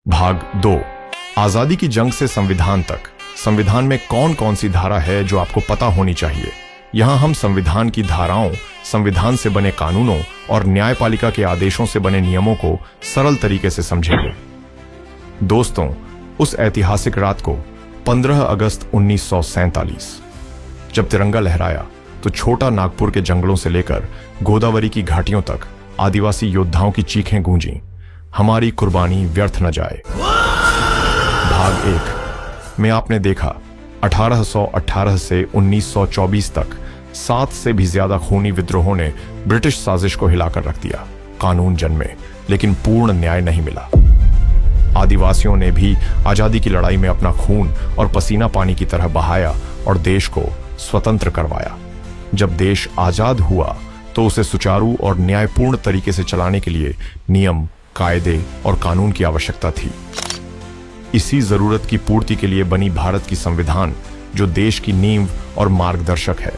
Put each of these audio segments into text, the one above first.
भाग 2। आजादी की जंग से संविधान तक। संविधान में कौन कौन सी धारा है जो आपको पता होनी चाहिए। यहां हम संविधान की धाराओं, संविधान से बने कानूनों और न्यायपालिका के आदेशों से बने नियमों को सरल तरीके से समझेंगे। दोस्तों, उस ऐतिहासिक रात को 15 अगस्त 1947 जब तिरंगा लहराया तो छोटा नागपुर के जंगलों से लेकर गोदावरी की घाटियों तक आदिवासी योद्धाओं की चीखें गूंजी, हमारी कुर्बानी व्यर्थ न जाए। भाग 1 में आपने देखा 1818 से 1924 तक 7 से भी ज्यादा खूनी विद्रोहों ने ब्रिटिश साजिश को हिलाकर रख दिया। कानून जन्मे लेकिन पूर्ण न्याय नहीं मिला। आदिवासियों ने भी आजादी की लड़ाई में अपना खून और पसीना पानी की तरह बहाया और देश को स्वतंत्र करवाया। जब देश आजाद हुआ तो उसे सुचारू और न्यायपूर्ण तरीके से चलाने के लिए नियम, कायदे और कानून की आवश्यकता थी। इसी जरूरत की पूर्ति के लिए बनी भारत की संविधान, जो देश की नींव और मार्गदर्शक है।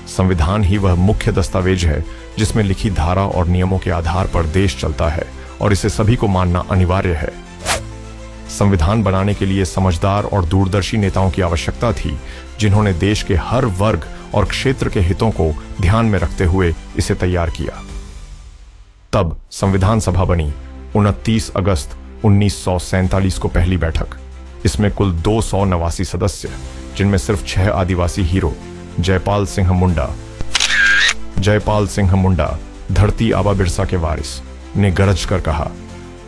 संविधान ही वह मुख्य दस्तावेज है जिसमें लिखी धारा और नियमों के आधार पर देश चलता है और इसे सभी को मानना अनिवार्य है। संविधान बनाने के लिए समझदार और दूरदर्शी नेताओं की आवश्यकता थी, जिन्होंने देश के हर वर्ग और क्षेत्र के हितों को ध्यान में रखते हुए इसे तैयार किया। तब संविधान सभा बनी 29 अगस्त 1947 को पहली बैठक। इसमें कुल 289 सदस्य, जिनमें सिर्फ 6 आदिवासी हीरो जयपाल सिंह मुंडा धरती आबा बिरसा के वारिस ने गरज कर कहा,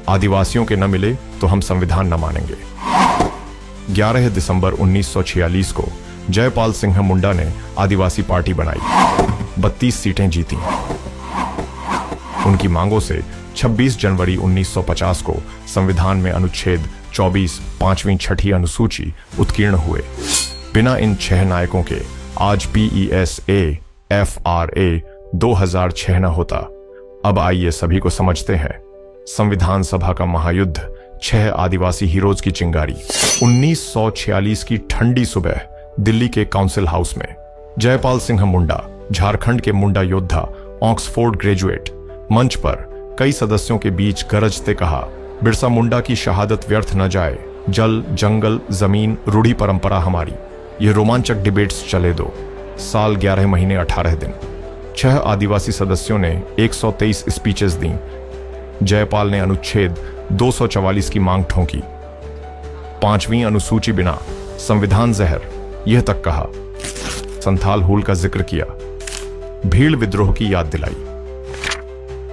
आदिवासियों के न मिले तो हम संविधान न मानेंगे। 11 दिसंबर 1946 को जयपाल सिंह मुंडा ने आदिवासी पार्टी बनाई, 32 सीटें जीती। उनकी मांगों से 26 जनवरी 1950 को संविधान में अनुच्छेद 24 5वीं 6ठी अनुसूची उत्कीर्ण हुए। बिना इन 6 नायकों के आज PESA FRA 2006 न होता। अब आइए सभी को समझते हैं संविधान सभा का महायुद्ध, 6 आदिवासी हीरोज की चिंगारी। 1946 की ठंडी सुबह दिल्ली के काउंसिल हाउस में जयपाल सिंह मुंडा, झारखंड के मुंडा योद्धा, ऑक्सफोर्ड ग्रेजुएट, मंच पर कई सदस्यों के बीच गरजते कहा, बिरसा मुंडा की शहादत व्यर्थ न जाए। जल, जंगल, जमीन, रूढ़ी परंपरा हमारी। ये रोमांचक डिबेट्स चले 2 साल 11 महीने 18 दिन। 6 आदिवासी सदस्यों ने 123 स्पीचेस दी। जयपाल ने अनुच्छेद 244 की मांग ठोंकी। 5वीं अनुसूची बिना, संविधान जहर, यह तक कहा। संथाल हुल का जिक्र किया, भीड़ विद्रोह की याद दिलाई।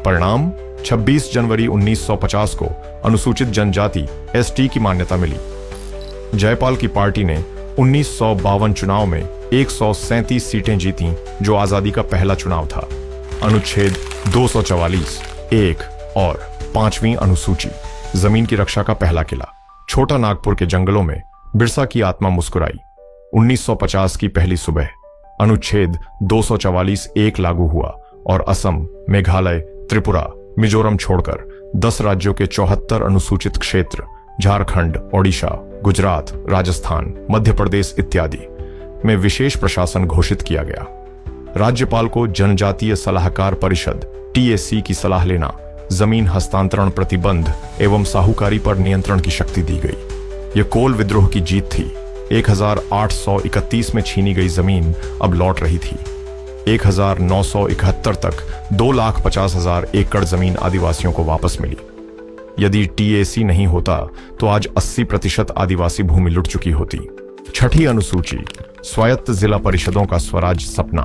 परिणाम 26 जनवरी 1950 को अनुसूचित जनजाति ST की मान्यता मिली। जयपाल की पार्टी ने 1952 चुनाव में 137 सीटें जीतीं, जो आजादी का पहला चुनाव था। अनुच्छेद 244 1 और 5वीं अनुसूची, जमीन की रक्षा का पहला किला। छोटा नागपुर के जंगलों में बिरसा की आत्मा मुस्कुराई। 1950 की पहली सुबह अनुच्छेद 244 1 लागू हुआ और असम, मेघालय, त्रिपुरा, मिजोरम छोड़कर 10 राज्यों के 74 अनुसूचित क्षेत्र, झारखंड, ओडिशा, गुजरात, राजस्थान, मध्य प्रदेश इत्यादि में विशेष प्रशासन घोषित किया गया। राज्यपाल को जनजातीय सलाहकार परिषद TAC की सलाह लेना, जमीन हस्तांतरण प्रतिबंध एवं साहूकारी पर नियंत्रण की शक्ति दी गई। यह कोल विद्रोह की जीत थी। 1831 में छीनी गई जमीन अब लौट रही थी। 1971 तक 2,50,000 एकड़ जमीन आदिवासियों को वापस मिली। यदि TAC नहीं होता तो आज 80% आदिवासी भूमि लुट चुकी होती। 6ठी अनुसूची, स्वायत्त जिला परिषदों का स्वराज सपना।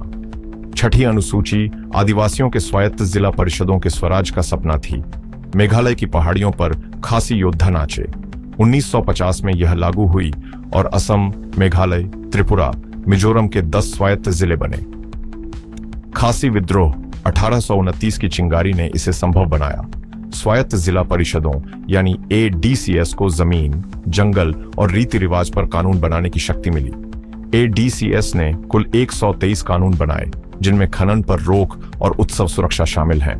6ठी अनुसूची आदिवासियों के स्वायत्त जिला परिषदों के स्वराज का सपना थी। मेघालय की पहाड़ियों पर खासी योद्धा नाचे। 1950 में यह लागू हुई और असम, मेघालय, त्रिपुरा, मिजोरम के 10 स्वायत्त जिले बने। खासी विद्रोह 1829 की चिंगारी ने इसे संभव बनाया। स्वायत्त जिला परिषदों यानी ADCS को जमीन, जंगल और रीति रिवाज पर कानून बनाने की शक्ति मिली। ADCS ने कुल 123 कानून बनाए, जिनमें खनन पर रोक और उत्सव सुरक्षा शामिल हैं।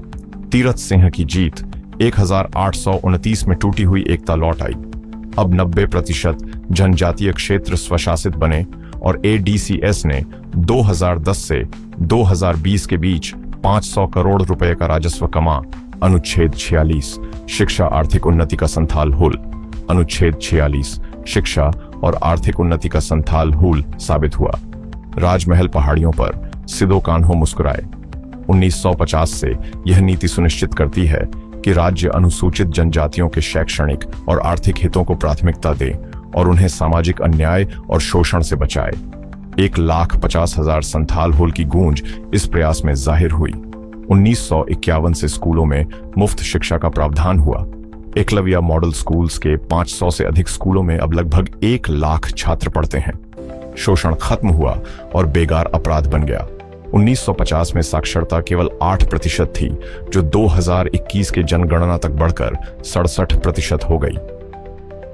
तीरथ सिंह की जीत 1829 में टूटी हुई एकता लौट आई। अब 90% जनजातीय क्षेत्र स्वशासित बने और ADCS ने 2010 से 2020 के बीच 500 करोड़ रुपए का राजस्व कमा अनुच्छेद 46 शिक्षा आर्थिक उन्नति का संथाल हुल। अनुच्छेद 46 शिक्षा और आर्थिक उन्नति का संथाल हुल साबित हुआ। राजमहल पहाड़ियों पर सिदो कान्हो मुस्कुराए। 1950 से यह नीति सुनिश्चित करती है कि राज्य अनुसूचित जनजातियों के शैक्षणिक और आर्थिक हितों को प्राथमिकता दे और उन्हें सामाजिक अन्याय और शोषण से बचाए। 1,50,000 संथाल होल की गूंज इस प्रयास में जाहिर हुई। 1951 से स्कूलों में मुफ्त शिक्षा का प्रावधान हुआ। एकलव्य मॉडल स्कूल्स के 500 से अधिक स्कूलों में अब लगभग 1 लाख छात्र पढ़ते हैं। शोषण खत्म हुआ और बेगार अपराध बन गया। 1950 में साक्षरता केवल 8% थी, जो 2021 के जनगणना तक बढ़कर 67% हो गई।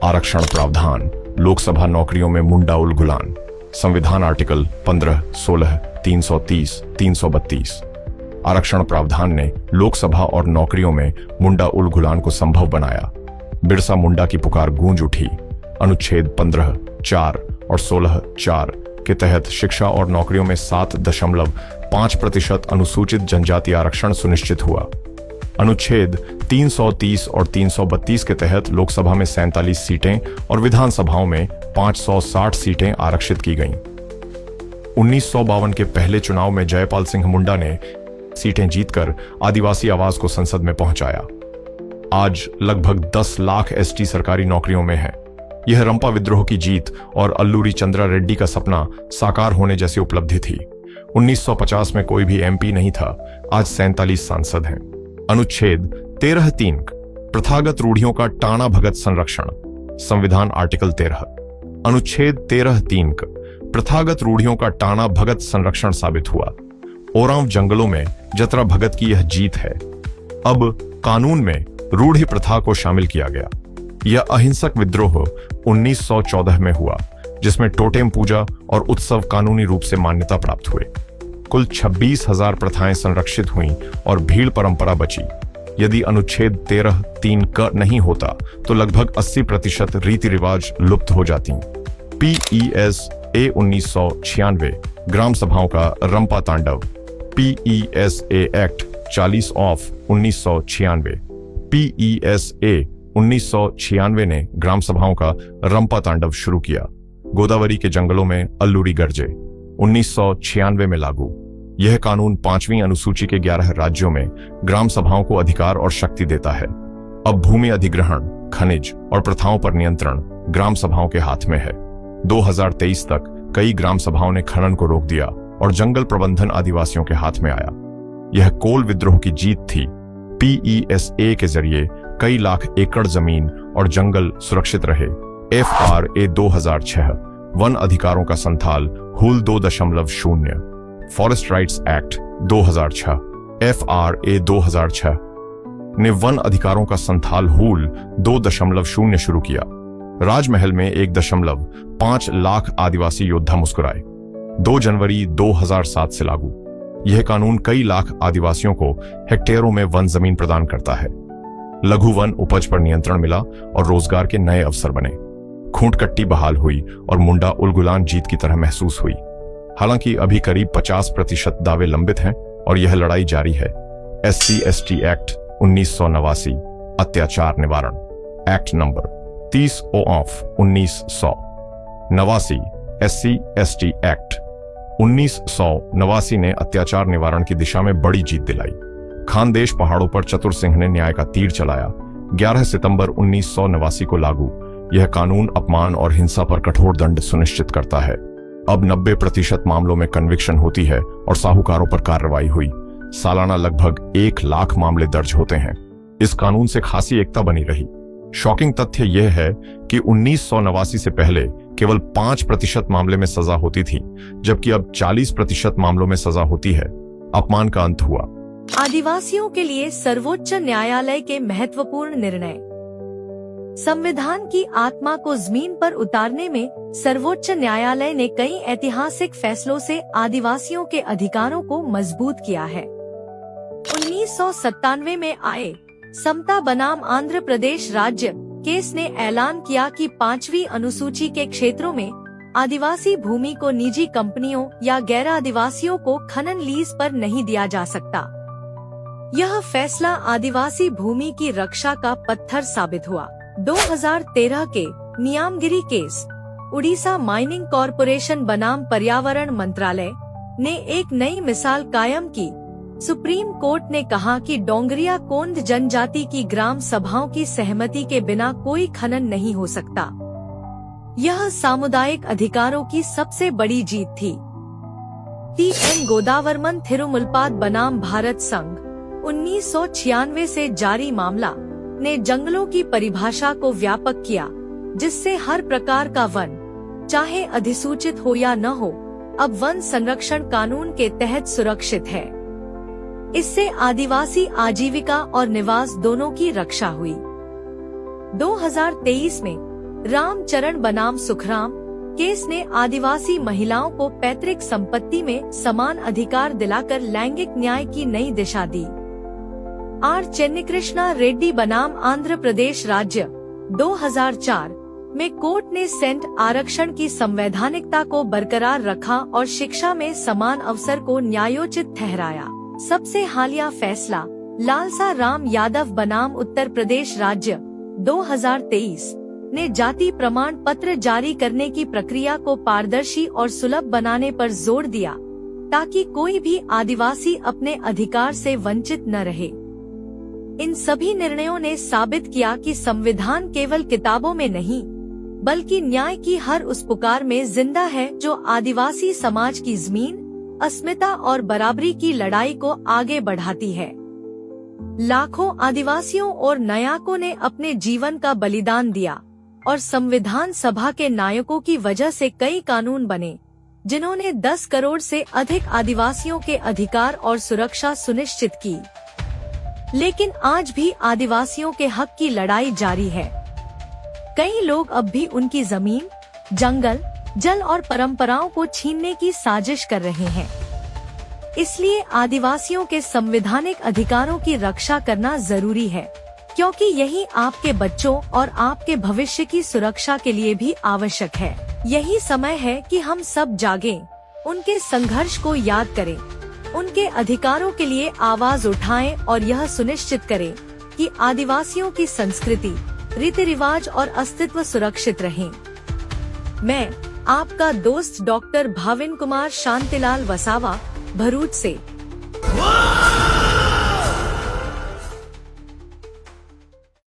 आरक्षण प्रावधान, लोकसभा नौकरियों में मुंडा उल गुलान। संविधान आर्टिकल 15, 16, 330, 332। आरक्षण प्रावधान ने लोकसभा और नौकरियों में मुंडा उल गुलान को संभव बनाया। बिरसा मुंडा की पुकार गूंज उठी। अनुच्छेद 15, 4 और 16, 4 के तहत शिक्षा और नौकरियों में 7.5% अनुसूचित जनजाति आरक्षण सुनिश्चित हुआ। अनुच्छेद 330 और 332 के तहत लोकसभा में 47 सीटें और विधानसभाओं में 560 सीटें आरक्षित की गईं। 1952 के पहले चुनाव में जयपाल सिंह मुंडा ने सीटें जीतकर आदिवासी आवाज को संसद में पहुंचाया। आज लगभग 10 लाख एसटी सरकारी नौकरियों में है। यह रंपा विद्रोह की जीत और अल्लूरी चंद्रा रेड्डी का सपना साकार होने जैसी उपलब्धि थी। 1950 में कोई भी एमपी नहीं था, आज 47 सांसद हैं। अनुच्छेद 13(3) प्रथागत रूढ़ियों का टाना भगत संरक्षण। संविधान आर्टिकल 13। अनुच्छेद 13(3) प्रथागत रूढ़ियों का टाना भगत संरक्षण साबित हुआ। ओरांव जंगलों में जतरा भगत की यह जीत है। अब कानून में रूढ़ि प्रथा को शामिल किया गया। यह अहिंसक विद्रोह 1914 में हुआ, जिसमें टोटेम पूजा और उत्सव कानूनी रूप से मान्यता प्राप्त हुए। कुल 26,000 प्रथाएं संरक्षित हुईं और भीड़ परंपरा बची। यदि अनुच्छेद 13(3) क नहीं होता तो लगभग 80% रीति रिवाज लुप्त हो जाती। PESA 1996 ग्राम सभाओं का रंपा तांडव। PESA act 40 of 1996। PESA 1996 ने ग्राम सभाओं का रंपा तांडव शुरू किया। गोदावरी के जंगलों में अल्लूरी गरजे। 1996 में लागू। यह कानून 5वीं अनुसूची के 11 राज्यों में ग्राम सभाओं को अधिकार और शक्ति देता है। अब भूमि अधिग्रहण, खनिज और प्रथाओं पर नियंत्रण ग्राम सभाओं के हाथ में है। 2023 तक कई ग्राम सभाओं ने खनन को रोक दिया और जंगल प्रबंधन आदिवासियों के हाथ में आया। यह कोल विद्रोह की जीत थी। PESA के जरिए कई लाख एकड़ जमीन और जंगल सुरक्षित रहे। FRA 2006 वन अधिकारों का संथाल हुल 2.0। फॉरेस्ट राइट्स एक्ट 2006 FRA 2006 ने वन अधिकारों का संथाल हुल 2.0 शुरू किया। राजमहल में 1.5 लाख आदिवासी योद्धा मुस्कुराए। 2 जनवरी 2007 से लागू। यह कानून कई लाख आदिवासियों को हेक्टेयरों में वन जमीन प्रदान करता है। लघु वन उपज पर नियंत्रण मिला और रोजगार के नए अवसर बने। खूंटकट्टी बहाल हुई और मुंडा उलगुलान जीत की तरह महसूस हुई। हालांकि अभी करीब 50% दावे लंबित हैं और यह लड़ाई जारी है। SC/ST एक्ट 1989 अत्याचार निवारण act number 30 of 1989। SC/ST act 1989 ने अत्याचार निवारण की दिशा में बड़ी जीत दिलाई। खानदेश पहाड़ों पर चतुर सिंह ने न्याय का तीर चलाया। 11 सितंबर 1989 को लागू। यह कानून अपमान और हिंसा पर कठोर दंड सुनिश्चित करता है। अब 90% मामलों में कन्विक्शन होती है और साहूकारों पर कार्रवाई हुई। सालाना लगभग 1 लाख मामले दर्ज होते हैं। इस कानून से खासी एकता बनी रही। शॉकिंग तथ्य यह है कि 1989 से पहले केवल 5% मामले में सजा होती थी, जबकि अब 40% मामलों में सजा होती है। अपमान का अंत हुआ। आदिवासियों के लिए सर्वोच्च न्यायालय के महत्वपूर्ण निर्णय। संविधान की आत्मा को जमीन पर उतारने में सर्वोच्च न्यायालय ने कई ऐतिहासिक फैसलों से आदिवासियों के अधिकारों को मजबूत किया है। 1997 में आए समता बनाम आंध्र प्रदेश राज्य केस ने ऐलान किया कि 5वीं अनुसूची के क्षेत्रों में आदिवासी भूमि को निजी कंपनियों या गैर आदिवासियों को खनन लीज पर नहीं दिया जा सकता। यह फैसला आदिवासी भूमि की रक्षा का पत्थर साबित हुआ। 2013 के Niyamgiri case, Orissa mining corporation बनाम पर्यावरण मंत्रालय ने एक नई मिसाल कायम की। सुप्रीम कोर्ट ने कहा कि डोंगरिया कोंड जनजाति की ग्राम सभाओं की सहमति के बिना कोई खनन नहीं हो सकता। यह सामुदायिक अधिकारों की सबसे बड़ी जीत थी। टी.एन. गोदावरमन थिरुमुलपाद बनाम भारत संघ 1996 से जारी मामला ने जंगलों की परिभाषा को व्यापक किया, जिससे हर प्रकार का वन, चाहे अधिसूचित हो या न हो, अब वन संरक्षण कानून के तहत सुरक्षित है। इससे आदिवासी आजीविका और निवास दोनों की रक्षा हुई। 2023 में रामचरण बनाम सुखराम केस ने आदिवासी महिलाओं को पैतृक संपत्ति में समान अधिकार दिलाकर लैंगिक न्याय की नई दिशा दी। आर चेन्निकृष्णा रेड्डी बनाम आंध्र प्रदेश राज्य 2004 में कोर्ट ने सेंट आरक्षण की संवैधानिकता को बरकरार रखा और शिक्षा में समान अवसर को न्यायोचित ठहराया। सबसे हालिया फैसला लालसा राम यादव बनाम उत्तर प्रदेश राज्य 2023 ने जाति प्रमाण पत्र जारी करने की प्रक्रिया को पारदर्शी और सुलभ बनाने पर जोर दिया, ताकि कोई भी आदिवासी अपने अधिकार से वंचित न रहे। इन सभी निर्णयों ने साबित किया कि संविधान केवल किताबों में नहीं, बल्कि न्याय की हर उस पुकार में जिंदा है जो आदिवासी समाज की जमीन, अस्मिता और बराबरी की लड़ाई को आगे बढ़ाती है। लाखों आदिवासियों और नायकों ने अपने जीवन का बलिदान दिया और संविधान सभा के नायकों की वजह से कई कानून बने, जिन्होंने 10 करोड़ से अधिक आदिवासियों के अधिकार और सुरक्षा सुनिश्चित की। लेकिन आज भी आदिवासियों के हक की लड़ाई जारी है। कई लोग अब भी उनकी जमीन, जंगल, जल और परंपराओं को छीनने की साजिश कर रहे हैं। इसलिए आदिवासियों के संवैधानिक अधिकारों की रक्षा करना जरूरी है, क्योंकि यही आपके बच्चों और आपके भविष्य की सुरक्षा के लिए भी आवश्यक है। यही समय है कि हम सब जागें, उनके संघर्ष को याद करें, उनके अधिकारों के लिए आवाज उठाएं और यह सुनिश्चित करें कि आदिवासियों की संस्कृति, रीति रिवाज और अस्तित्व सुरक्षित रहें। मैं आपका दोस्त डॉक्टर भाविन कुमार शांतिलाल वसावा, भरूच से।